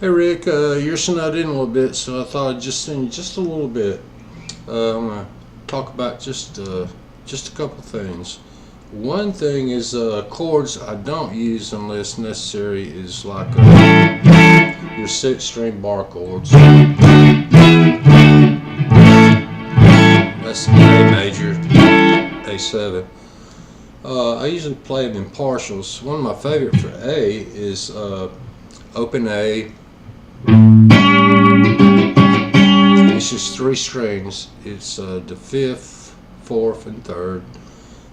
Hey Rick, you're snowed in a little bit, so I thought I'd just send you just a little bit. I'm gonna talk about just a couple things. One thing is chords I don't use unless necessary is like your 6-string bar chords. That's A major, A7. I usually play them in partials. One of my favorite for A is open A. It's just 3 strings. It's the 5th, 4th, and 3rd.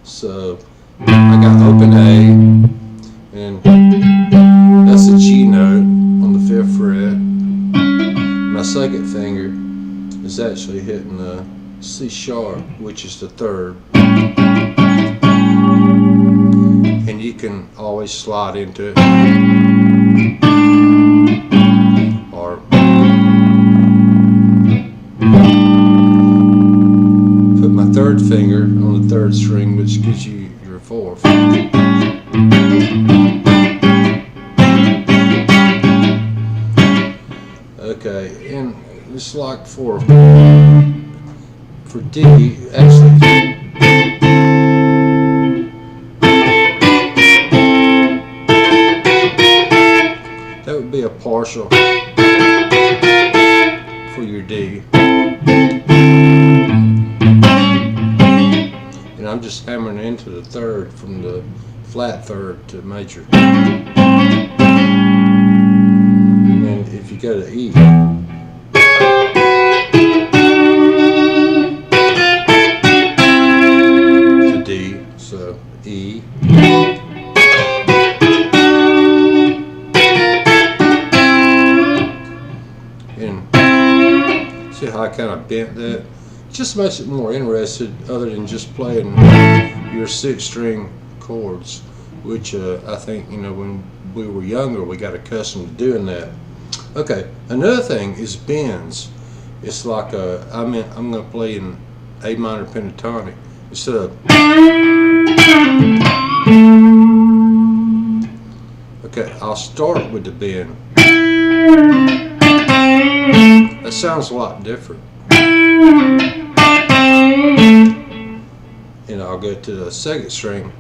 So I got open A, and that's a G note on the 5th fret. My second finger is actually hitting the C sharp, which is the 3rd. And you can always slide into it, or put my 3rd finger on the 3rd string, which gives you your 4th. Okay, and it's like for D, actually. That would be a partial for your D. And I'm just hammering into the 3rd from the flat 3rd to major. And then if you go to E, to D, so E. See how I kind of bent that? Just makes it more interesting, other than just playing your 6-string chords, which I think, you know, when we were younger we got accustomed to doing that. Okay, another thing is bends. It's like I'm going to play in A minor pentatonic instead of. Okay, I'll start with the bend. That sounds a lot different. And I'll go to the 2nd string.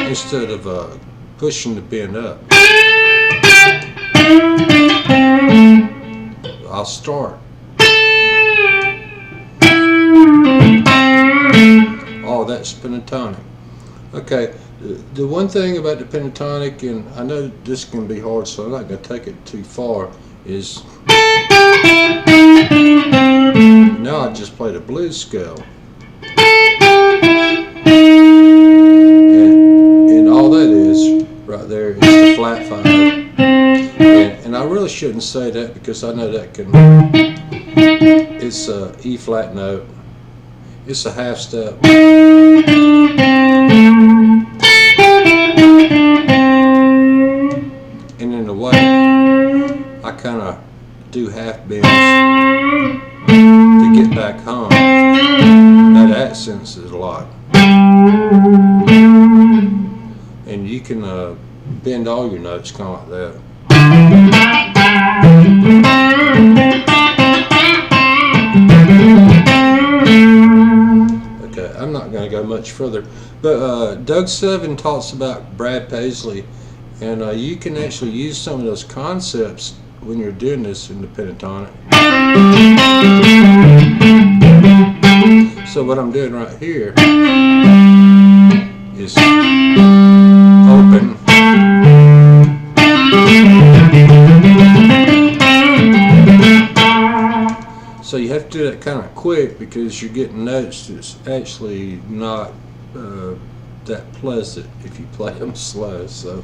Instead of pushing the bend up, I'll start. Oh, that's pentatonic. Okay. The one thing about the pentatonic, and I know this can be hard, so I'm not going to take it too far, is now I just play the blues scale. And all that is right there is the flat 5. And I really shouldn't say that because I know that can, it's a E flat note. It's a half step. And in a way, I kind of do half bends to get back home. That accents it a lot. And you can bend all your notes kind of like that. Okay, I'm not going to go much further. But Doug Sevin talks about Brad Paisley. And you can actually use some of those concepts when you're doing this in the pentatonic. So what I'm doing right here is open. So you have to do that kind of quick because you're getting notes that's actually not that pleasant if you play them slow. So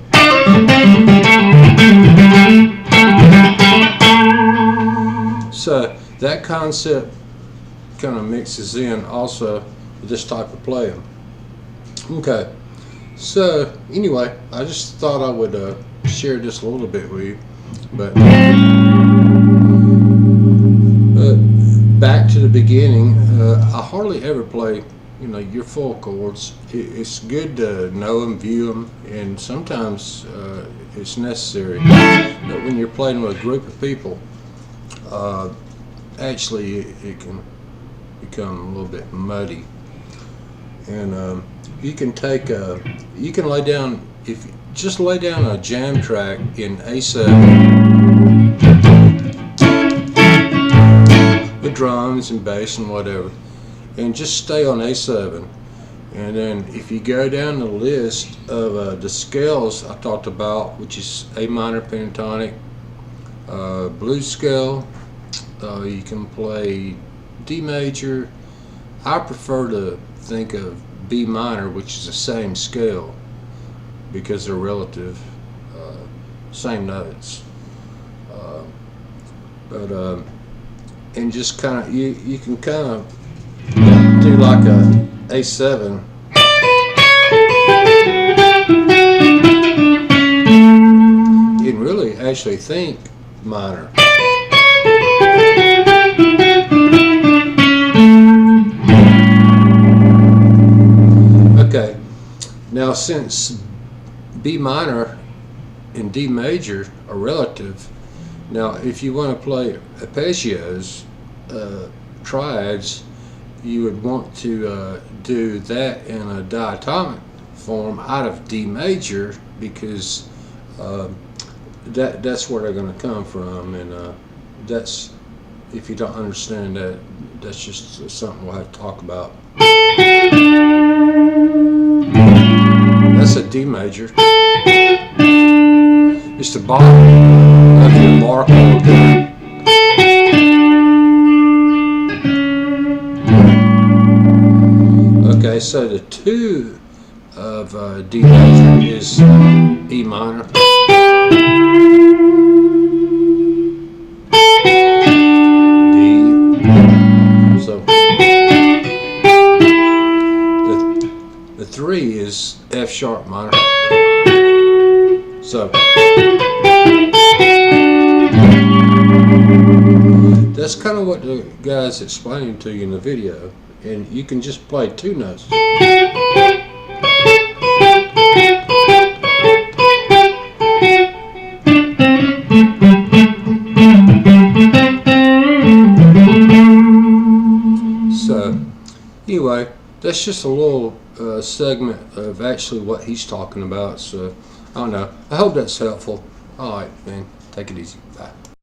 that concept kind of mixes in also with this type of playing. Okay, so anyway, I just thought I would share this a little bit with you, but back to the beginning, I hardly ever play your full chords. It's good to know them, view them, and sometimes it's necessary. But when you're playing with a group of people, actually it can become a little bit muddy. And you can you can lay down, just lay down a jam track in A7 with drums and bass and whatever, and just stay on A7. And then if you go down the list of the scales I talked about, which is A minor pentatonic, blues scale, you can play D major. I prefer to think of B minor, which is the same scale because they're relative, same notes. And just kind of, you can kind of do like a A7. And really actually think minor. Okay, now since B minor and D major are relative, now if you want to play arpeggios, triads, you would want to do that in a diatonic form out of D major, because that's where they're going to come from, and that's, if you don't understand that, that's just something we'll have to talk about. That's a D major. It's the bottom of your bar chord. Okay, so the 2 of D major is E minor. D. So the 3 is F sharp minor. So that's kind of what the guy's explaining to you in the video, and you can just play 2 notes. So anyway, that's just a little segment of actually what he's talking about. So I don't know. I hope that's helpful. All right, man. Take it easy. Bye.